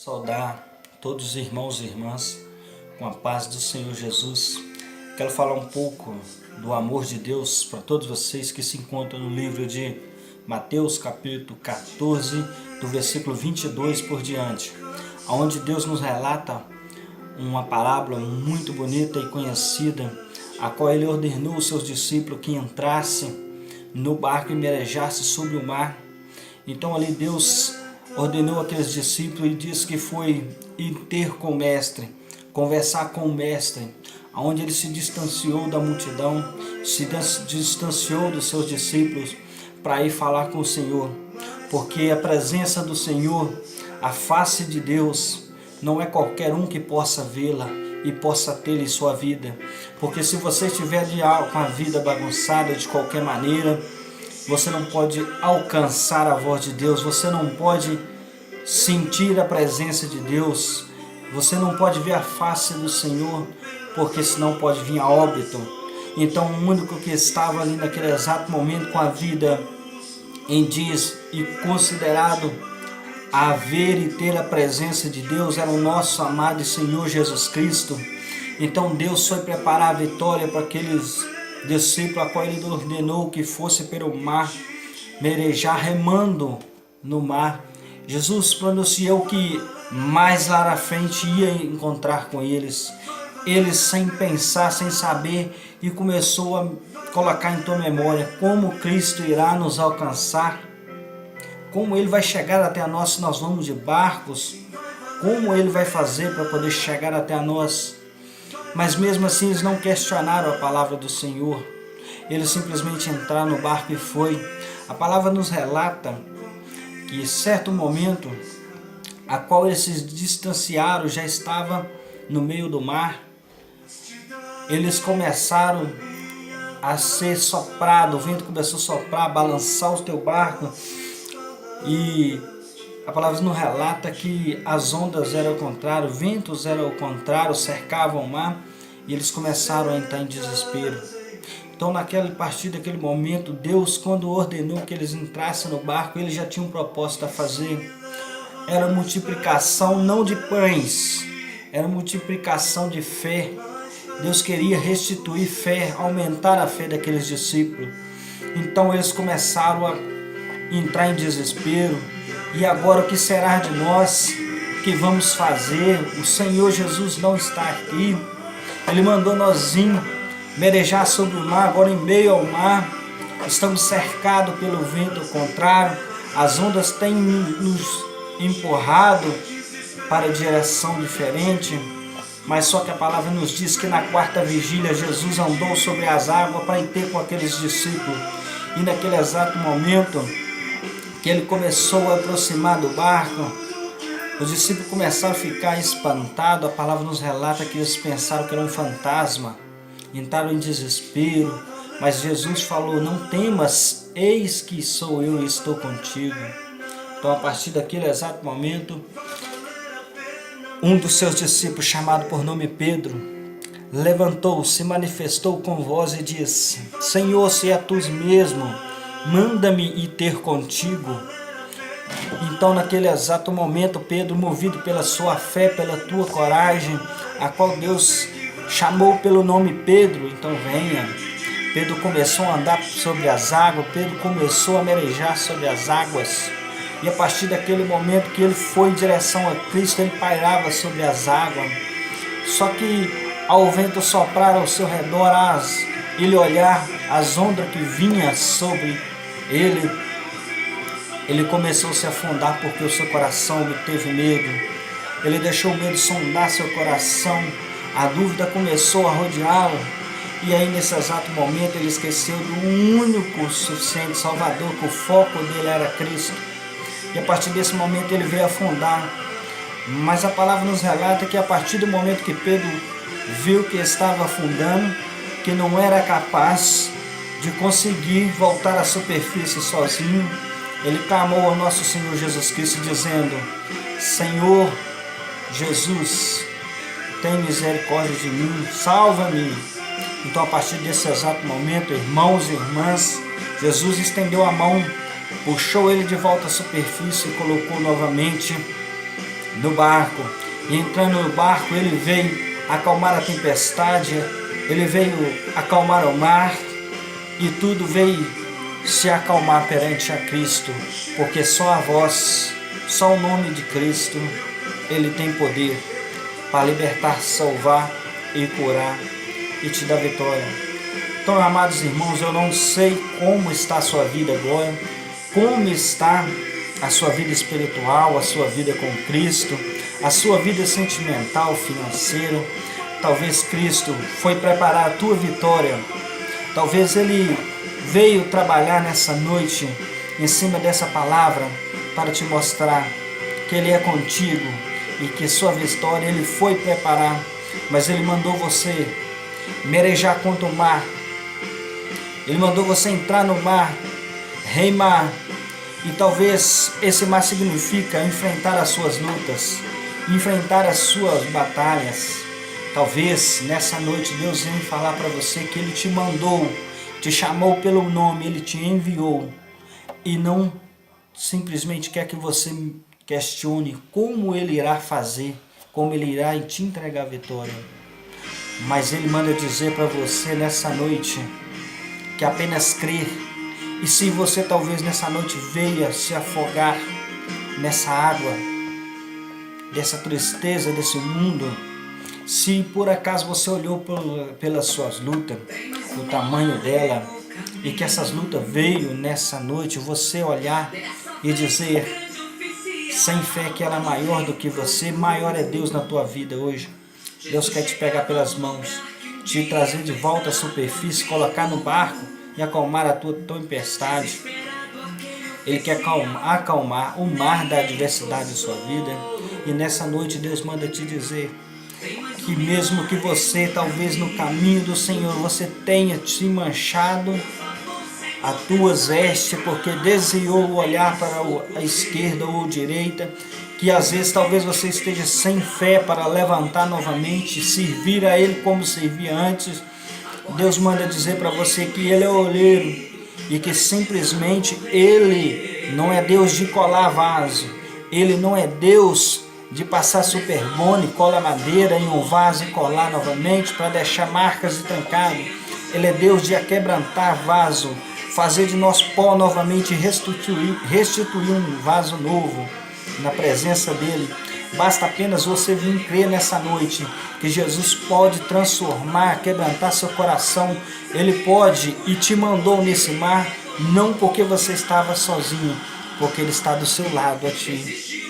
Saudar todos os irmãos e irmãs com a paz do Senhor Jesus. Quero falar um pouco do amor de Deus para todos vocês que se encontram no livro de Mateus capítulo 14, do versículo 22 por diante, onde Deus nos relata uma parábola muito bonita e conhecida, a qual Ele ordenou aos seus discípulos que entrassem no barco e merejassem sobre o mar. Então ali Deus ordenou aqueles discípulos e disse que foi ir ter com o mestre, conversar com o mestre, onde ele se distanciou da multidão, se distanciou dos seus discípulos para ir falar com o Senhor, porque a presença do Senhor, a face de Deus, não é qualquer um que possa vê-la e possa tê-la em sua vida, porque se você estiver com a vida bagunçada de qualquer maneira, você não pode alcançar a voz de Deus, você não pode sentir a presença de Deus, você não pode ver a face do Senhor, porque senão pode vir a óbito. Então o único que estava ali naquele exato momento com a vida em dias e considerado a ver e ter a presença de Deus era o nosso amado Senhor Jesus Cristo. Então Deus foi preparar a vitória para aqueles discípulos a qual Ele ordenou que fosse pelo mar, merejar remando no mar. Jesus pronunciou que mais lá na frente ia encontrar com eles. Eles sem pensar, sem saber, e começou a colocar em tua memória como Cristo irá nos alcançar, como Ele vai chegar até nós se nós vamos de barcos, como Ele vai fazer para poder chegar até nós. Mas mesmo assim eles não questionaram a palavra do Senhor, eles simplesmente entraram no barco e foi. A palavra nos relata que em certo momento, a qual eles se distanciaram, já estava no meio do mar, eles começaram a ser soprados, o vento começou a soprar, a balançar o teu barco, e a palavra nos relata que as ondas eram ao contrário, ventos eram ao contrário, cercavam o mar, e eles começaram a entrar em desespero. Então a partir daquele momento, Deus, quando ordenou que eles entrassem no barco, Ele já tinha um propósito a fazer. Era multiplicação não de pães, era multiplicação de fé. Deus queria restituir fé, aumentar a fé daqueles discípulos. Então eles começaram a entrar em desespero. E agora o que será de nós? O que vamos fazer? O Senhor Jesus não está aqui. Ele mandou nós ir merejar sobre o mar, agora em meio ao mar, estamos cercados pelo vento contrário, as ondas têm nos empurrado para direção diferente, mas só que a palavra nos diz que na quarta vigília Jesus andou sobre as águas para ir ter com aqueles discípulos, e naquele exato momento que Ele começou a aproximar do barco, os discípulos começaram a ficar espantados. A palavra nos relata que eles pensaram que era um fantasma, entraram em desespero, mas Jesus falou: não temas, eis que sou eu e estou contigo. Então a partir daquele exato momento, um dos seus discípulos, chamado por nome Pedro, levantou-se, manifestou com voz e disse: Senhor, se é tu mesmo, manda-me ir ter contigo. Então naquele exato momento, Pedro, movido pela sua fé, pela tua coragem, a qual Deus chamou pelo nome Pedro, então venha. Pedro começou a andar sobre as águas, Pedro começou a merejar sobre as águas, e a partir daquele momento que ele foi em direção a Cristo, ele pairava sobre as águas. Só que ao vento soprar ao seu redor, ele olhar as ondas que vinham sobre ele começou a se afundar, porque o seu coração teve medo. Ele deixou o medo sondar seu coração. A dúvida começou a rodeá-lo, e aí nesse exato momento ele esqueceu do único suficiente Salvador, que o foco dele era Cristo, e a partir desse momento ele veio afundar. Mas a palavra nos relata que a partir do momento que Pedro viu que estava afundando, que não era capaz de conseguir voltar à superfície sozinho, ele clamou ao nosso Senhor Jesus Cristo dizendo: Senhor Jesus, tem misericórdia de mim, salva-me. Então a partir desse exato momento, irmãos e irmãs, Jesus estendeu a mão, puxou ele de volta à superfície e colocou novamente no barco. E entrando no barco, ele veio acalmar a tempestade, ele veio acalmar o mar, e tudo veio se acalmar perante a Cristo, porque só a voz, só o nome de Cristo, ele tem poder para libertar, salvar e curar e te dar vitória. Então, amados irmãos, eu não sei como está a sua vida agora, como está a sua vida espiritual, a sua vida com Cristo, a sua vida sentimental, financeira. Talvez Cristo foi preparar a tua vitória. Talvez Ele veio trabalhar nessa noite em cima dessa palavra para te mostrar que Ele é contigo e que sua vitória Ele foi preparar, mas Ele mandou você merejar contra o mar. Ele mandou você entrar no mar, remar, e talvez esse mar significa enfrentar as suas lutas, enfrentar as suas batalhas. Talvez nessa noite Deus venha falar para você que Ele te mandou, te chamou pelo nome, Ele te enviou, e não simplesmente quer que você questione como Ele irá fazer, como Ele irá te entregar a vitória. Mas Ele manda dizer para você nessa noite que apenas crer. E se você talvez nessa noite veia se afogar nessa água, dessa tristeza desse mundo, se por acaso você olhou pelas suas lutas, o tamanho dela, e que essas lutas veio nessa noite, você olhar e dizer sem fé que ela é maior do que você, maior é Deus na tua vida hoje. Deus quer te pegar pelas mãos, te trazer de volta à superfície, colocar no barco e acalmar a tua tempestade. Ele quer acalmar o mar da adversidade em sua vida. E nessa noite Deus manda te dizer que mesmo que você, talvez no caminho do Senhor, você tenha te manchado as tuas vestes, porque desviou o olhar para a esquerda ou a direita, que às vezes talvez você esteja sem fé para levantar novamente, servir a Ele como servia antes. Deus manda dizer para você que Ele é o oleiro e que simplesmente Ele não é Deus de colar vaso, Ele não é Deus de passar superbone, cola madeira em um vaso e colar novamente para deixar marcas de trancado. Ele é Deus de quebrantar vaso, fazer de nós pó novamente e restituir um vaso novo na presença dEle. Basta apenas você vir crer nessa noite que Jesus pode transformar, quebrantar seu coração. Ele pode e te mandou nesse mar, não porque você estava sozinho, porque Ele está do seu lado a te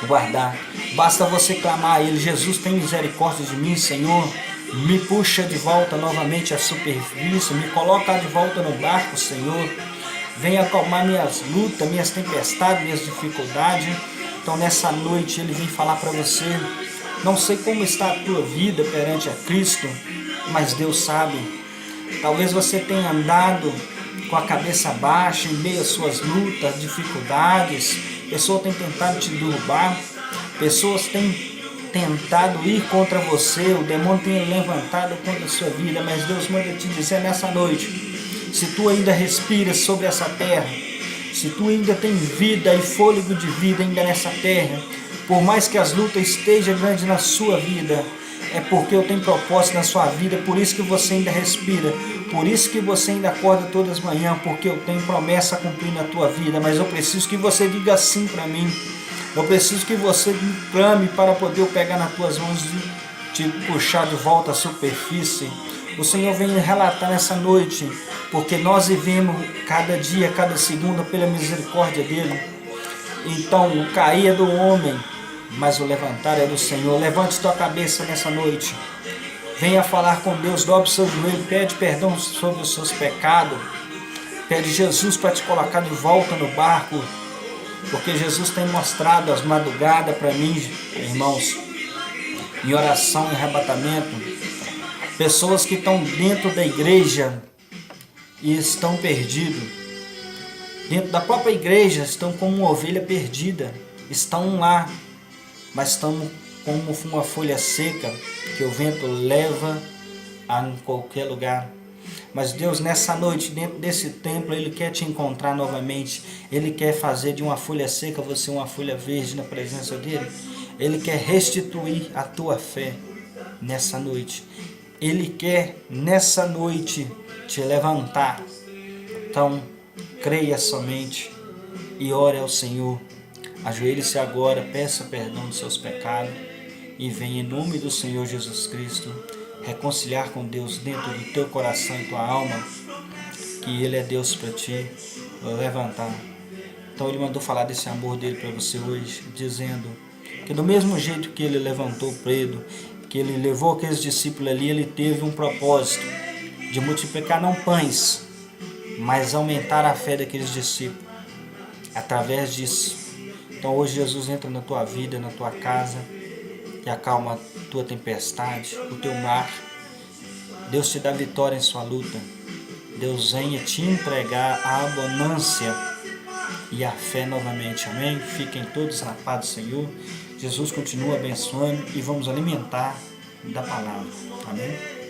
guardar. Basta você clamar a Ele: Jesus, tem misericórdia de mim, Senhor. Me puxa de volta novamente à superfície, me coloca de volta no barco, Senhor. Venha acalmar minhas lutas, minhas tempestades, minhas dificuldades. Então nessa noite Ele vem falar para você. Não sei como está a tua vida perante a Cristo, mas Deus sabe. Talvez você tenha andado com a cabeça baixa em meio às suas lutas, dificuldades. Pessoas têm tentado te derrubar, pessoas têm tentado ir contra você, o demônio tem levantado contra a sua vida, mas Deus manda te dizer nessa noite: se tu ainda respiras sobre essa terra, se tu ainda tem vida e fôlego de vida ainda nessa terra, por mais que as lutas estejam grandes na sua vida, é porque eu tenho propósito na sua vida, por isso que você ainda respira, por isso que você ainda acorda todas as manhãs, porque eu tenho promessa a cumprir na tua vida. Mas eu preciso que você diga assim para mim, eu preciso que você me clame para poder eu pegar nas tuas mãos e te puxar de volta à superfície. O Senhor vem relatar nessa noite, porque nós vivemos cada dia, cada segunda pela misericórdia dEle. Então o cair é do homem, mas o levantar é do Senhor. Levante tua cabeça nessa noite, venha falar com Deus, dobre seu joelho, pede perdão sobre os seus pecados, pede Jesus para te colocar de volta no barco, porque Jesus tem mostrado as madrugadas para mim, irmãos, em oração, em arrebatamento, pessoas que estão dentro da igreja e estão perdidos, dentro da própria igreja estão como uma ovelha perdida, estão lá, mas estão como uma folha seca que o vento leva a qualquer lugar. Mas Deus, nessa noite, dentro desse templo, Ele quer te encontrar novamente. Ele quer fazer de uma folha seca você uma folha verde na presença dEle. Ele quer restituir a tua fé nessa noite. Ele quer nessa noite te levantar. Então, creia somente e ore ao Senhor. Ajoelhe-se agora, peça perdão dos seus pecados e venha em nome do Senhor Jesus Cristo reconciliar com Deus dentro do teu coração e tua alma, que Ele é Deus para te levantar. Então Ele mandou falar desse amor dele para você hoje, dizendo que do mesmo jeito que Ele levantou Pedro, que Ele levou aqueles discípulos ali, Ele teve um propósito de multiplicar não pães, mas aumentar a fé daqueles discípulos através disso. Então hoje Jesus entra na tua vida, na tua casa e acalma a tua tempestade, o teu mar. Deus te dá vitória em sua luta. Deus venha te entregar a abundância e a fé novamente. Amém? Fiquem todos na paz do Senhor. Jesus continua abençoando e vamos alimentar da palavra. Amém?